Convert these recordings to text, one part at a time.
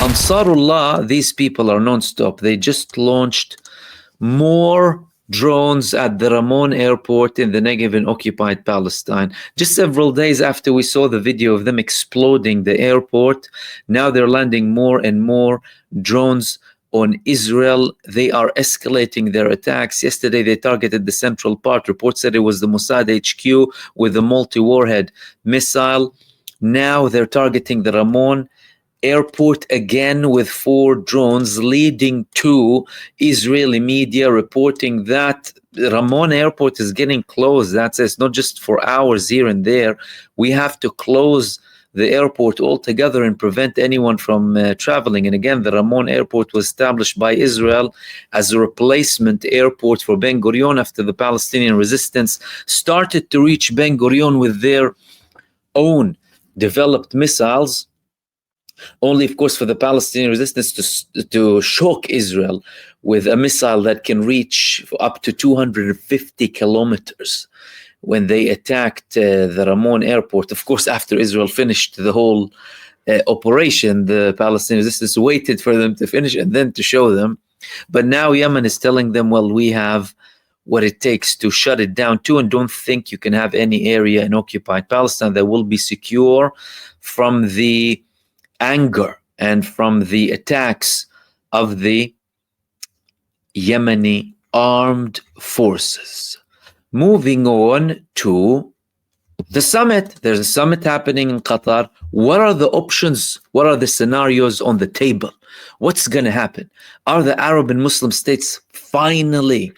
Ansarullah, these people are non-stop. They just launched more drones at the Ramon airport in the Negev in occupied Palestine. Just several days after we saw the video of them exploding the airport, now they're landing more and more drones on Israel. They are escalating their attacks. Yesterday, they targeted the central part. Reports said it was the Mossad HQ with a multi-warhead missile. Now they're targeting the Ramon airport again with 4 drones, leading to Israeli media reporting that Ramon airport is getting closed. That says not just for hours here and there. We have to close the airport altogether and prevent anyone from traveling. And again, the Ramon airport was established by Israel as a replacement airport for Ben Gurion after the Palestinian resistance started to reach Ben Gurion with their own developed missiles, only of course for the Palestinian resistance to shock Israel with a missile that can reach up to 250 kilometers when they attacked the Ramon airport. Of course, after Israel finished the whole operation, the Palestinian resistance waited for them to finish and then to show them. But now Yemen is telling them, well, we have what it takes to shut it down too, and don't think you can have any area in occupied Palestine that will be secure from the anger and from the attacks of the Yemeni armed forces. Moving on to the summit. There's a summit happening in Qatar. What are the options? What are the scenarios on the table? What's going to happen? Are the Arab and Muslim states finally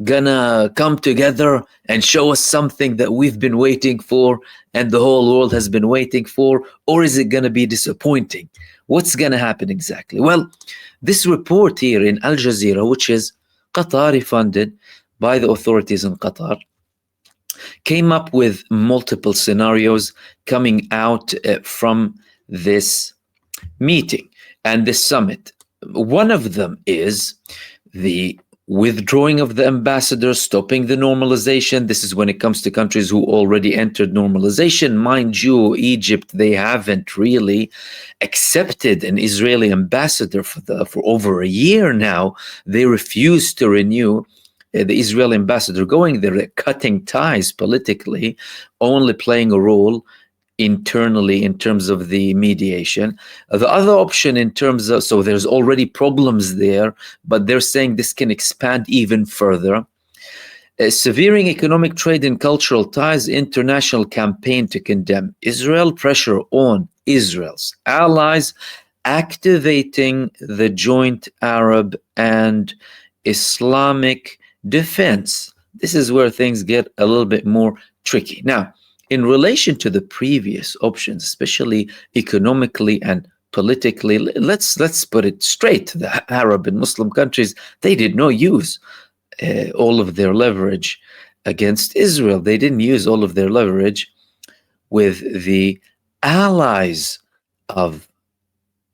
gonna come together and show us something that we've been waiting for and the whole world has been waiting for? Or is it gonna be disappointing? What's gonna happen exactly? Well, this report here in Al Jazeera, which is Qatari funded by the authorities in Qatar, came up with multiple scenarios coming out from this meeting and this summit. One of them is the withdrawing of the ambassadors, stopping the normalization. This is when it comes to countries who already entered normalization. Mind you, Egypt, they haven't really accepted an Israeli ambassador for over a year now. They refuse to renew the Israeli ambassador going there. They're cutting ties politically, only playing a role internally in terms of the mediation. The other option in terms of, so there's already problems there, but they're saying this can expand even further. Severing economic, trade and cultural ties, international campaign to condemn Israel, pressure on Israel's allies, activating the joint Arab and Islamic defense. This is where things get a little bit more tricky. Now, in relation to the previous options, especially economically and politically, let's put it straight. The Arab and Muslim countries, they did not use all of their leverage against Israel. They didn't use all of their leverage with the allies of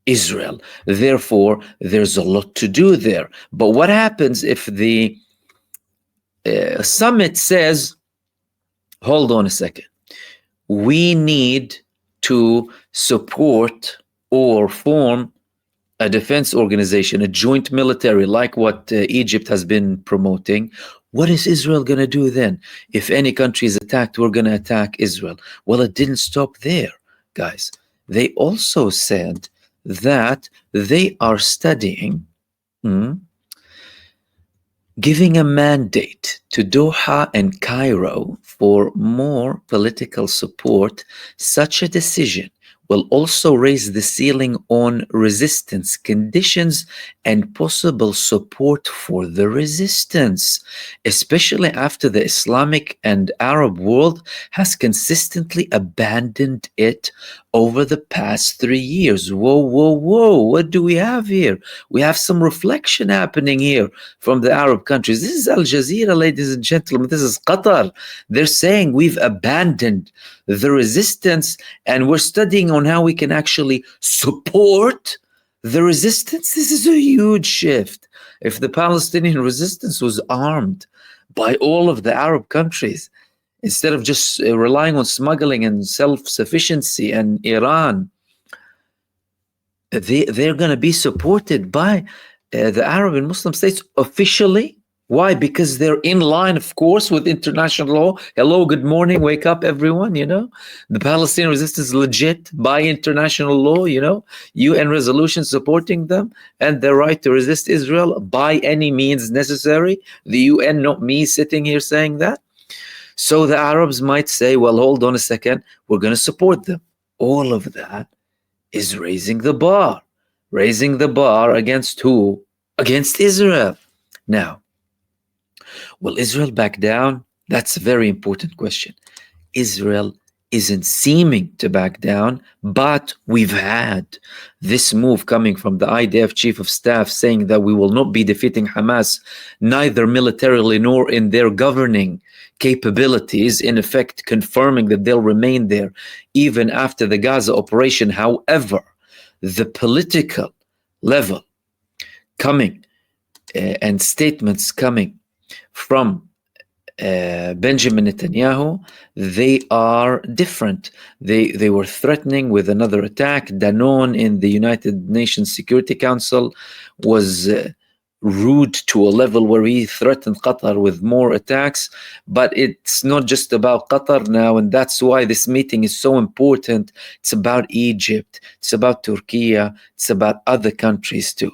Israel. Therefore, there's a lot to do there. But what happens if the summit says, hold on a second, we need to support or form a defense organization, a joint military, like what Egypt has been promoting? What is Israel going to do then? If any country is attacked, we're going to attack Israel. Well, it didn't stop there, guys. They also said that they are studying giving a mandate to Doha and Cairo for more political support. Such a decision will also raise the ceiling on resistance conditions and possible support for the resistance, especially after the Islamic and Arab world has consistently abandoned it over the past 3 years. Whoa, what do we have here? We have some reflection happening here from the Arab countries. This is Al Jazeera, ladies and gentlemen. This is Qatar. They're saying we've abandoned the resistance and we're studying on how we can actually support the resistance. This is a huge shift. If the Palestinian resistance was armed by all of the Arab countries, instead of just relying on smuggling and self-sufficiency and Iran, they're going to be supported by the Arab and Muslim states officially. Why? Because they're in line, of course, with international law. Hello, good morning, wake up, everyone. The Palestinian resistance is legit by international law. UN resolution supporting them and their right to resist Israel by any means necessary. The UN, not me sitting here saying that. So the Arabs might say, well, hold on a second, we're going to support them. All of that is raising the bar. Raising the bar against who? Against Israel. Now, will Israel back down? That's a very important question. Israel isn't seeming to back down, but we've had this move coming from the IDF chief of staff saying that we will not be defeating Hamas, neither militarily nor in their governing capabilities, in effect confirming that they'll remain there even after the Gaza operation. However, the political level coming and statements coming from Benjamin Netanyahu, they are different. They were threatening with another attack. Danon in the United Nations Security Council was rude to a level where he threatened Qatar with more attacks. But it's not just about Qatar now, and that's why this meeting is so important. It's about Egypt, it's about Turkey, it's about other countries too.